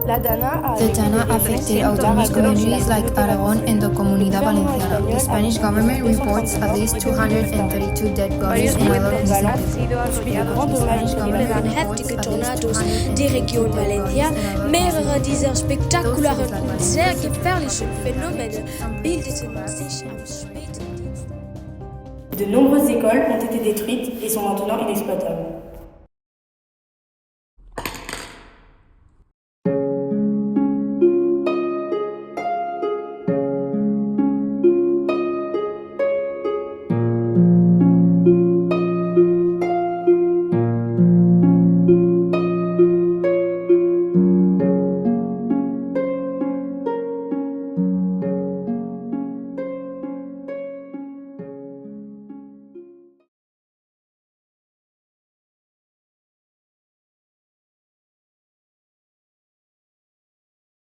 The Dana affected autonomous communities like Aragon and the Comunidad Valenciana. The Spanish government reports at least 232 dead bodies and other missing people. Heftige Tornados die Region Valencia, mehrere dieser spektakulären und sehr gefährlichen Phänomene bildeten sich am späten Dienstag. De nombreuses écoles ont été détruites et sont maintenant inexploitables.